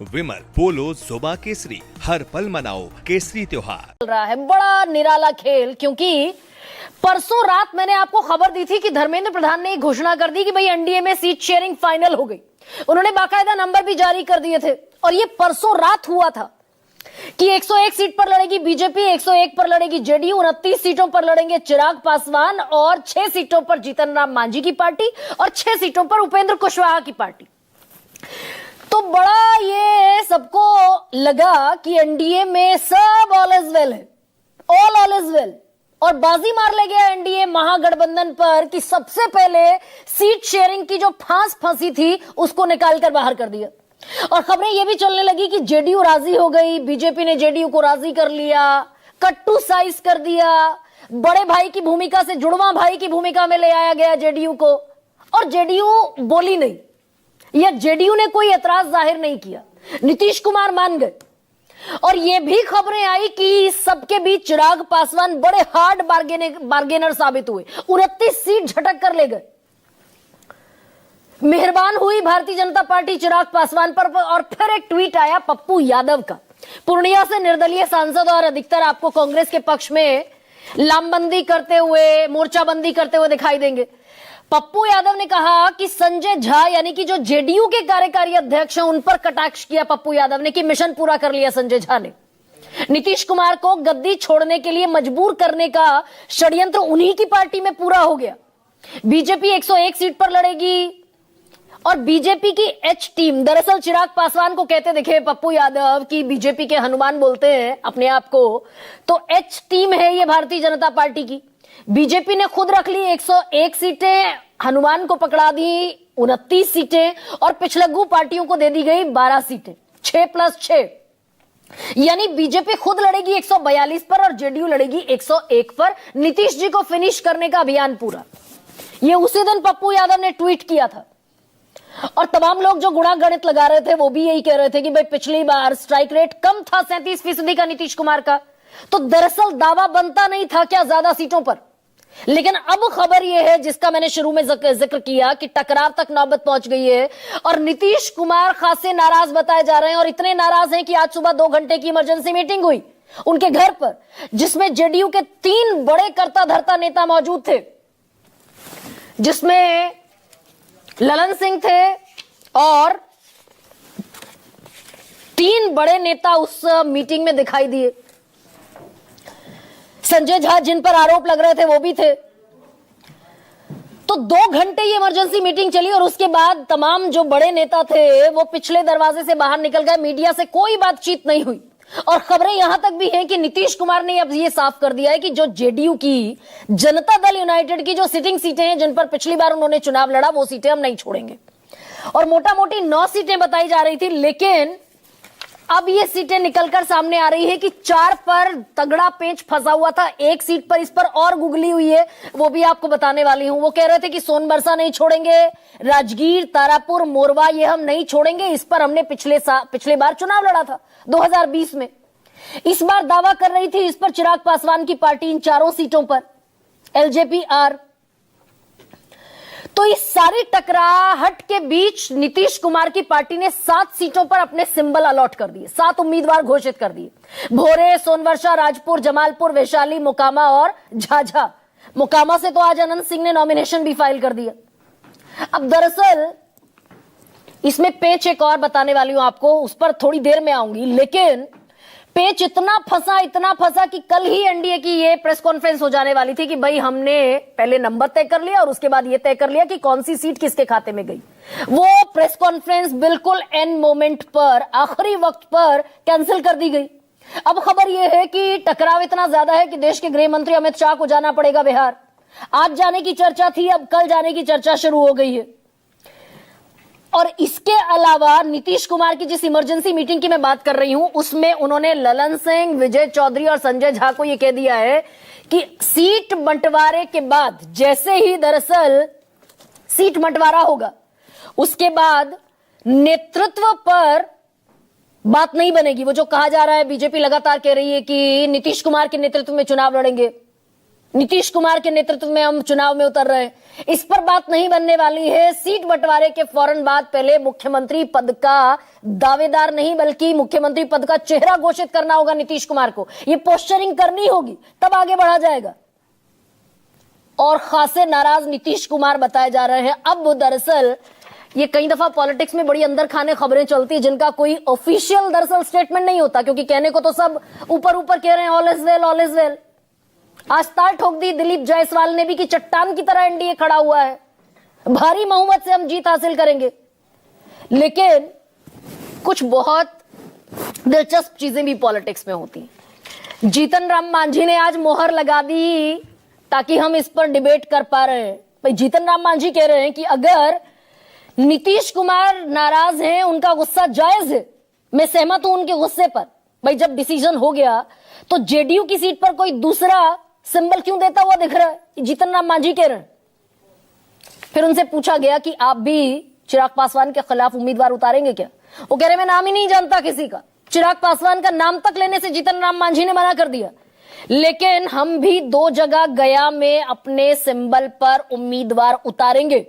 विमल पोलो जोबा केसरी, हर पल मनाओ केसरी त्योहार। चल रहा है बड़ा निराला खेल, क्योंकि परसों रात मैंने आपको खबर दी थी कि धर्मेंद्र प्रधान ने घोषणा कर दी कि भाई एनडीए में सीट शेयरिंग फाइनल हो गई। उन्होंने बाकायदा नंबर भी जारी कर दिए थे और ये परसों रात हुआ था कि 101 सीट पर लड़ेगी बीजेपी, 101 पर लड़ेगी जेडीयू, 29 सीटों पर लड़ेंगे चिराग पासवान और 6 सीटों पर जीतन राम मांझी की पार्टी और 6 सीटों पर उपेंद्र कुशवाहा की पार्टी। तो बड़ा ये सबको लगा कि एनडीए में सब ऑल इज वेल है, ऑल इज वेल, और बाजी मार ले गया एनडीए महागठबंधन पर कि सबसे पहले सीट शेयरिंग की जो फांस फंसी थी उसको निकालकर बाहर कर दिया। और खबरें ये भी चलने लगी कि जेडीयू राजी हो गई, बीजेपी ने जेडीयू को राजी कर लिया, कट्टू साइज कर दिया, बड़े भाई की भूमिका से जुड़वा भाई की भूमिका में ले आया गया जेडीयू को, और जेडीयू बोली नहीं या जेडीयू ने कोई एतराज जाहिर नहीं किया, नीतीश कुमार मान गए। और यह भी खबरें आई कि सबके बीच चिराग पासवान बड़े हार्ड बार्गेनर साबित हुए, 29 सीट झटक कर ले गए। मेहरबान हुई भारतीय जनता पार्टी चिराग पासवान पर। और फिर एक ट्वीट आया पप्पू यादव का, पूर्णिया से निर्दलीय सांसद और अधिकतर आपको कांग्रेस के पक्ष में लामबंदी करते हुए, मोर्चाबंदी करते हुए दिखाई देंगे। पप्पू यादव ने कहा कि संजय झा यानी कि जो जेडीयू के कार्यकारी अध्यक्ष हैं उन पर कटाक्ष किया पप्पू यादव ने कि मिशन पूरा कर लिया संजय झा ने। नीतीश कुमार को गद्दी छोड़ने के लिए मजबूर करने का षड्यंत्र उन्हीं की पार्टी में पूरा हो गया। बीजेपी 101 सीट पर लड़ेगी और बीजेपी की एच टीम, दरअसल चिराग पासवान को कहते देखे पप्पू यादव कि बीजेपी के हनुमान बोलते हैं अपने आप को, तो एच टीम है ये भारतीय जनता पार्टी की। बीजेपी ने खुद रख ली 101 सीटें, हनुमान को पकड़ा दी 29 सीटें और पिछलग्गू पार्टियों को दे दी गई 12 सीटें, 6 + 6, यानी बीजेपी खुद लड़ेगी 142 पर और जेडीयू लड़ेगी 101 पर। नीतीश जी को फिनिश करने का अभियान पूरा। ये उसी दिन पप्पू यादव ने ट्वीट किया था और तमाम लोग जो गुणा गणित लगा रहे थे वो भी यही कह रहे थे कि भाई पिछली बार स्ट्राइक रेट कम था 37% का नीतीश कुमार का, तो दरअसल दावा बनता नहीं था क्या ज्यादा सीटों पर। लेकिन अब खबर यह है जिसका मैंने शुरू में जिक्र किया कि टकराव तक नौबत पहुंच गई है और नीतीश कुमार खासे नाराज बताए जा रहे हैं। और इतने नाराज हैं कि आज सुबह 2 घंटे की इमरजेंसी मीटिंग हुई उनके घर पर, जिसमें जेडीयू के 3 बड़े कर्ता धर्ता नेता मौजूद थे, जिसमें ललन सिंह थे और 3 बड़े नेता उस मीटिंग में दिखाई दिए। संजय झा जिन पर आरोप लग रहे थे वो भी थे। तो 2 घंटे ये इमरजेंसी मीटिंग चली और उसके बाद तमाम जो बड़े नेता थे वो पिछले दरवाजे से बाहर निकल गए, मीडिया से कोई बातचीत नहीं हुई। और खबरें यहां तक भी हैं कि नीतीश कुमार ने अब ये साफ कर दिया है कि जो जेडीयू की जनता दल यूनाइटेड की जो सिटिंग सीटें हैं जिन पर पिछली बार उन्होंने चुनाव लड़ा वो सीटें हम नहीं छोड़ेंगे। और मोटा मोटी 9 सीटें बताई जा रही थी, लेकिन अब ये सीटें निकलकर सामने आ रही है कि 4 पर तगड़ा पेंच फंसा हुआ था, 1 सीट पर इस पर और गुगली हुई है, वो भी आपको बताने वाली हूं। वो कह रहे थे कि सोनबरसा नहीं छोड़ेंगे, राजगीर, तारापुर, मोरवा ये हम नहीं छोड़ेंगे, इस पर हमने पिछले बार चुनाव लड़ा था 2020 में। इस बार दावा कर रही थी इस पर चिराग पासवान की पार्टी इन 4 सीटों पर, एलजेपी आर। तो इस सारी टकराहट के बीच नीतीश कुमार की पार्टी ने 7 सीटों पर अपने सिंबल अलॉट कर दिए, 7 उम्मीदवार घोषित कर दिए। भोरे, सोनवर्षा, राजपुर, जमालपुर, वैशाली, मोकामा और झाझा। मोकामा से तो आज अनंत सिंह ने नॉमिनेशन भी फाइल कर दिया। अब दरअसल इसमें पेच एक और बताने वाली हूं आपको, उस पर थोड़ी देर में आऊंगी, लेकिन पेच इतना फंसा कि कल ही एनडीए की ये प्रेस कॉन्फ्रेंस हो जाने वाली थी कि भाई हमने पहले नंबर तय कर लिया और उसके बाद ये तय कर लिया कि कौन सी सीट किसके खाते में गई। वो प्रेस कॉन्फ्रेंस बिल्कुल एंड मोमेंट पर, आखिरी वक्त पर कैंसिल कर दी गई। अब खबर यह है कि टकराव इतना ज्यादा है कि देश के गृह मंत्री अमित शाह को जाना पड़ेगा बिहार। आज जाने की चर्चा थी, अब कल जाने की चर्चा शुरू हो गई है। और इसके अलावा नीतीश कुमार की जिस इमरजेंसी मीटिंग की मैं बात कर रही हूं उसमें उन्होंने ललन सिंह, विजय चौधरी और संजय झा को यह कह दिया है कि सीट बंटवारे के बाद, जैसे ही दरअसल सीट बंटवारा होगा उसके बाद नेतृत्व पर बात नहीं बनेगी। वो जो कहा जा रहा है, बीजेपी लगातार कह रही है कि नीतीश कुमार के नेतृत्व में चुनाव लड़ेंगे, नीतीश कुमार के नेतृत्व में हम चुनाव में उतर रहे हैं, इस पर बात नहीं बनने वाली है। सीट बंटवारे के फौरन बाद पहले मुख्यमंत्री पद का दावेदार नहीं बल्कि मुख्यमंत्री पद का चेहरा घोषित करना होगा नीतीश कुमार को। ये पोस्चरिंग करनी होगी, तब आगे बढ़ा जाएगा। और खासे नाराज नीतीश कुमार बताए जा रहे हैं। अब दरअसल ये कई दफा पॉलिटिक्स में बड़ी अंदर खाने खबरें चलती है जिनका कोई ऑफिशियल दरअसल स्टेटमेंट नहीं होता, क्योंकि कहने को तो सब ऊपर ऊपर कह रहे हैं all is well, all is well. आज ताल ठोक दी दिलीप जायसवाल ने भी कि चट्टान की तरह एनडीए खड़ा हुआ है, भारी बहुमत से हम जीत हासिल करेंगे। लेकिन कुछ बहुत दिलचस्प चीजें भी पॉलिटिक्स में होती हैं। जीतन राम मांझी ने आज मोहर लगा दी ताकि हम इस पर डिबेट कर पा रहे हैं। भाई जीतन राम मांझी कह रहे हैं कि अगर नीतीश कुमार नाराज हैं, उनका गुस्सा जायज है, मैं सहमत हूं उनके गुस्से पर। भाई जब डिसीजन हो गया तो जेडीयू की सीट पर कोई दूसरा सिंबल क्यों देता हुआ दिख रहा है, जीतन राम मांझी कह रहे हैं। फिर उनसे पूछा गया कि आप भी चिराग पासवान के खिलाफ उम्मीदवार उतारेंगे क्या? वो कह रहे मैं नाम ही नहीं जानता किसी का। चिराग पासवान का नाम तक लेने से जीतन राम मांझी ने मना कर दिया। लेकिन हम भी 2 जगह गया में अपने सिंबल पर उम्मीदवार उतारेंगे,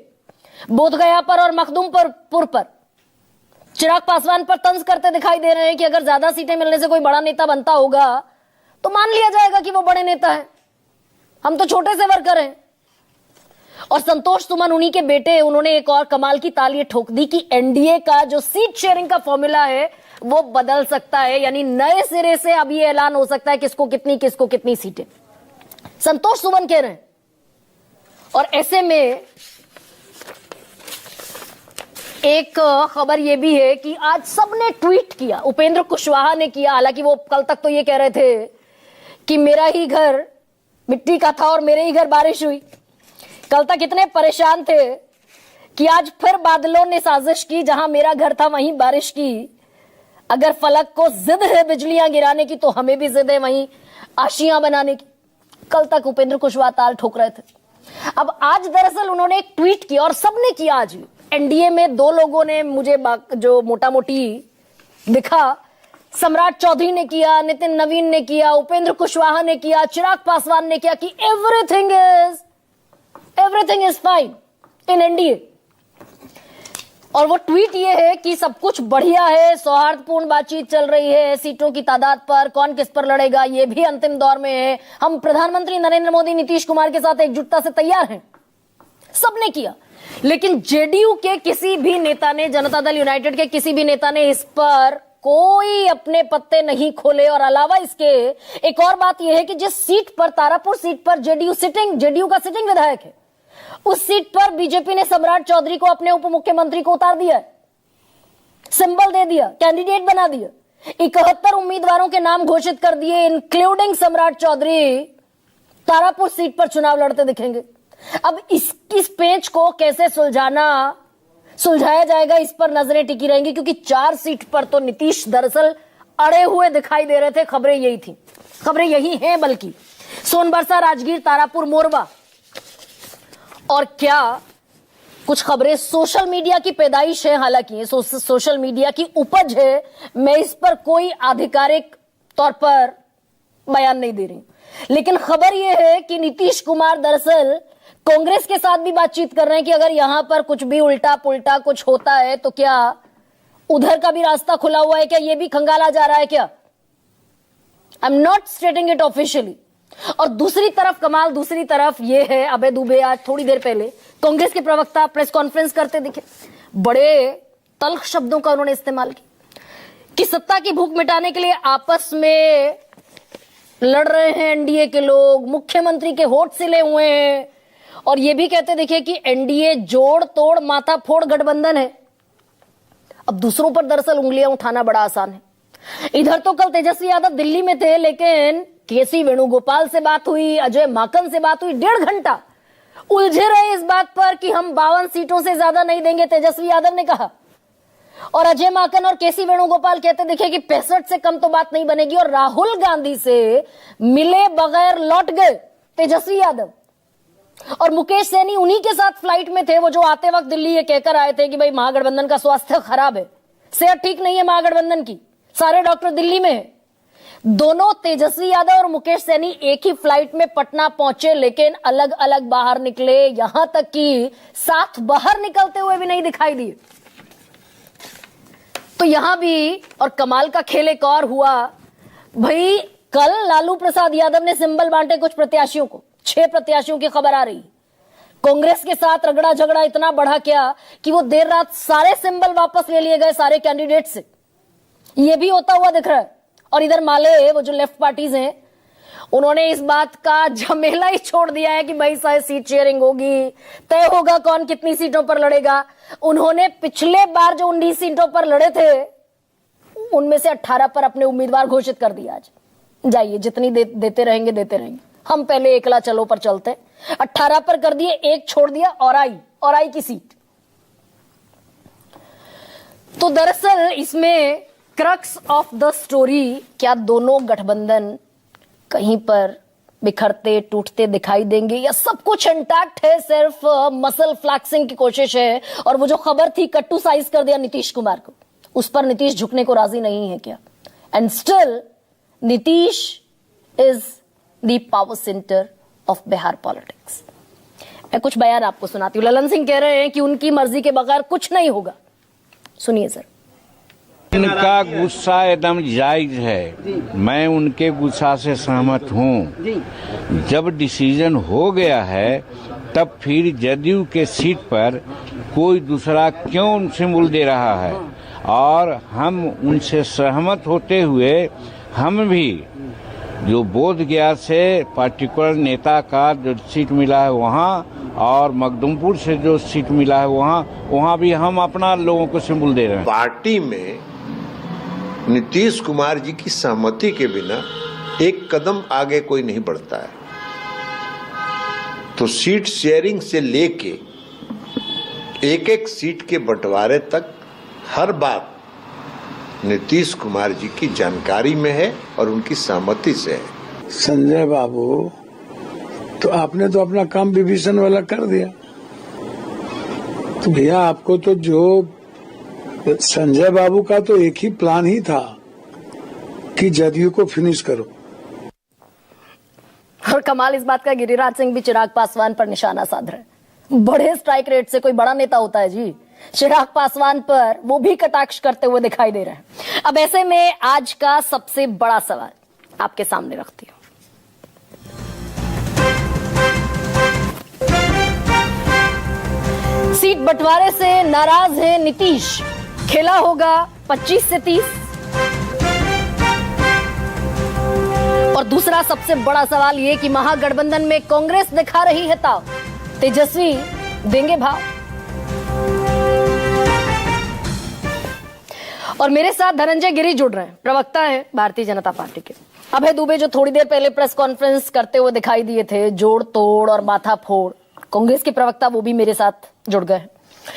बोधगया पर और मखदूमपुर पर। चिराग पासवान पर तंज करते दिखाई दे रहे हैं कि अगर ज्यादा सीटें मिलने से कोई बड़ा नेता बनता होगा तो मान लिया जाएगा कि वो बड़े नेता है, हम तो छोटे से वर्कर हैं। और संतोष सुमन उन्हीं के बेटे, उन्होंने एक और कमाल की ताली ठोक दी कि एनडीए का जो सीट शेयरिंग का फॉर्मूला है वो बदल सकता है, यानी नए सिरे से अब ये ऐलान हो सकता है किसको कितनी सीटें। संतोष सुमन कह रहे हैं। और ऐसे में एक खबर यह भी है कि आज सबने ट्वीट किया, उपेंद्र कुशवाहा ने किया। हालांकि वो कल तक तो ये कह रहे थे कि मेरा ही घर मिट्टी का था और मेरे ही घर बारिश हुई। कल तक इतने परेशान थे कि आज फिर बादलों ने साजिश की, जहां मेरा घर था वहीं बारिश की। अगर फलक को जिद है बिजलियां गिराने की तो हमें भी जिद है वहीं आशियां बनाने की। कल तक उपेंद्र कुशवाहा ताल ठोक रहे थे। अब आज दरअसल उन्होंने एक ट्वीट किया और सबने किया। आज एनडीए में 2 लोगों ने मुझे जो मोटा मोटी दिखा, सम्राट चौधरी ने किया, नितिन नवीन ने किया, उपेंद्र कुशवाहा ने किया, चिराग पासवान ने किया कि everything is fine in NDA. और वो ट्वीट ये है कि सब कुछ बढ़िया है, सौहार्दपूर्ण बातचीत चल रही है, सीटों की तादाद पर, कौन किस पर लड़ेगा ये भी अंतिम दौर में है, हम प्रधानमंत्री नरेंद्र मोदी नीतीश कुमार के साथ एकजुटता से तैयार हैं। सबने किया। लेकिन जेडीयू के किसी भी नेता ने, जनता दल यूनाइटेड के किसी भी नेता ने इस पर कोई अपने पत्ते नहीं खोले। और अलावा इसके एक और बात यह है कि जिस सीट पर, तारापुर सीट पर जेडीयू का सिटिंग विधायक है, उस सीट पर बीजेपी ने सम्राट चौधरी को, अपने उप मुख्यमंत्री को उतार दिया, सिंबल दे दिया, कैंडिडेट बना दिया। 71 उम्मीदवारों के नाम घोषित कर दिए, इंक्लूडिंग सम्राट चौधरी तारापुर सीट पर चुनाव लड़ते दिखेंगे। अब इस पेंच को कैसे सुलझाया जाएगा, इस पर नजरें टिकी रहेंगी, क्योंकि 4 सीट पर तो नीतीश दरअसल अड़े हुए दिखाई दे रहे थे। खबरें यही हैं बल्कि सोनबरसा, राजगीर, तारापुर, मोरबा। और क्या कुछ खबरें सोशल मीडिया की पैदाइश है, हालांकि सोशल मीडिया की उपज है, मैं इस पर कोई आधिकारिक तौर पर बयान नहीं दे रही। लेकिन खबर यह है कि नीतीश कुमार दरअसल कांग्रेस के साथ भी बातचीत कर रहे हैं कि अगर यहां पर कुछ भी उल्टा पुल्टा कुछ होता है तो क्या उधर का भी रास्ता खुला हुआ है, क्या यह भी खंगाला जा रहा है क्या? I am not स्टेटिंग it officially. और दूसरी तरफ यह है, अभय दुबे आज थोड़ी देर पहले कांग्रेस के प्रवक्ता प्रेस कॉन्फ्रेंस करते दिखे, बड़े तल्ख शब्दों का उन्होंने इस्तेमाल किया कि सत्ता की भूख मिटाने के लिए आपस में लड़ रहे हैं एनडीए के लोग, मुख्यमंत्री के होठ सिले हुए हैं। और यह भी कहते दिखे कि एनडीए जोड़ तोड़ माथा फोड़ गठबंधन है। अब दूसरों पर दरअसल उंगलियां उठाना बड़ा आसान है। इधर तो कल तेजस्वी यादव दिल्ली में थे, लेकिन केसी वेणुगोपाल से बात हुई, अजय माकन से बात हुई, 1.5 घंटा उलझे रहे इस बात पर कि हम 52 सीटों से ज्यादा नहीं देंगे, तेजस्वी यादव ने कहा। और अजय माकन और केसी वेणुगोपाल कहते दिखे कि 65 से कम तो बात नहीं बनेगी। और राहुल गांधी से मिले बगैर लौट गए तेजस्वी यादव। और मुकेश सहनी उन्हीं के साथ फ्लाइट में थे, वो जो आते वक्त दिल्ली ये कहकर आए थे कि भाई महागठबंधन का स्वास्थ्य खराब है, सेहत ठीक नहीं है महागठबंधन की, सारे डॉक्टर दिल्ली में है। दोनों तेजस्वी यादव और मुकेश सहनी एक ही फ्लाइट में पटना पहुंचे, लेकिन अलग अलग बाहर निकले, यहां तक कि साथ बाहर निकलते हुए भी नहीं दिखाई दिए। तो यहां भी और कमाल का खेल एक और हुआ भाई। कल लालू प्रसाद यादव ने सिंबल बांटे कुछ प्रत्याशियों को, 6 प्रत्याशियों की खबर आ रही। कांग्रेस के साथ रगड़ा झगड़ा इतना बढ़ा क्या कि वो देर रात सारे सिंबल वापस ले लिए गए सारे कैंडिडेट से। ये भी होता हुआ दिख रहा है। और इधर माले, वो जो लेफ्ट पार्टीज हैं, उन्होंने इस बात का झमेला ही छोड़ दिया है कि भाई सारे सीट शेयरिंग होगी, तय होगा कौन कितनी सीटों पर लड़ेगा। उन्होंने पिछले बार जो 19 सीटों पर लड़े थे उनमें से 18 पर अपने उम्मीदवार घोषित कर दिया। आज जाइए, जितनी देते रहेंगे, हम पहले एकला चलो पर चलते। 18 पर कर दिए, एक छोड़ दिया, औराई की सीट। तो दरअसल इसमें क्रक्स ऑफ द स्टोरी, क्या दोनों गठबंधन कहीं पर बिखरते टूटते दिखाई देंगे या सब कुछ इंटैक्ट है, सिर्फ मसल फ्लैक्सिंग की कोशिश है। और वो जो खबर थी कट्टू साइज कर दिया नीतीश कुमार को, उस पर नीतीश झुकने को राजी नहीं है क्या? And still Nitish is the power centre of Bihar politics. मैं कुछ बयान आपको सुनाती हूँ। ललन सिंह कह रहे हैं कि उनकी मर्जी के बगैर कुछ नहीं होगा। सुनिए सर। उनका गुस्सा एकदम जायज है, मैं उनके गुस्सा से सहमत हूँ। जब डिसीजन हो गया है तब फिर जदयू के सीट पर कोई दूसरा क्यों सिंबल दे रहा है, और हम उनसे सहमत होते हुए हम भी जो बोध गया से पार्टिकुलर नेता का जो सीट मिला है वहाँ, और मखदुमपुर से जो सीट मिला है वहाँ भी हम अपना लोगों को सिंबल दे रहे हैं। पार्टी में नीतीश कुमार जी की सहमति के बिना एक कदम आगे कोई नहीं बढ़ता है। तो सीट शेयरिंग से लेके एक एक सीट के बंटवारे तक हर बात नीतीश कुमार जी की जानकारी में है और उनकी सहमति से है। संजय बाबू, तो आपने तो अपना काम विभीषण वाला कर दिया। तो भैया आपको तो जो संजय बाबू का तो एक ही प्लान ही था कि जदयू को फिनिश करो। और कमाल इस बात का, गिरिराज सिंह भी चिराग पासवान पर निशाना साध रहे। बड़े स्ट्राइक रेट से कोई बड़ा नेता होता है जी। चिराग पासवान पर वो भी कटाक्ष करते हुए दिखाई दे रहे हैं। अब ऐसे में आज का सबसे बड़ा सवाल आपके सामने रखती हूं। सीट बंटवारे से नाराज है नीतीश, खेला होगा 25 से 30। और दूसरा सबसे बड़ा सवाल ये कि महागठबंधन में कांग्रेस दिखा रही है ताव, तेजस्वी देंगे भाव। और मेरे साथ धनंजय गिरी जुड़ रहे हैं, प्रवक्ता है भारतीय जनता पार्टी के। अभय दुबे जो थोड़ी देर पहले प्रेस कॉन्फ्रेंस करते हुए दिखाई दिए थे, जोड़ तोड़ और माथा फोड़, कांग्रेस के प्रवक्ता, वो भी मेरे साथ जुड़ गए हैं।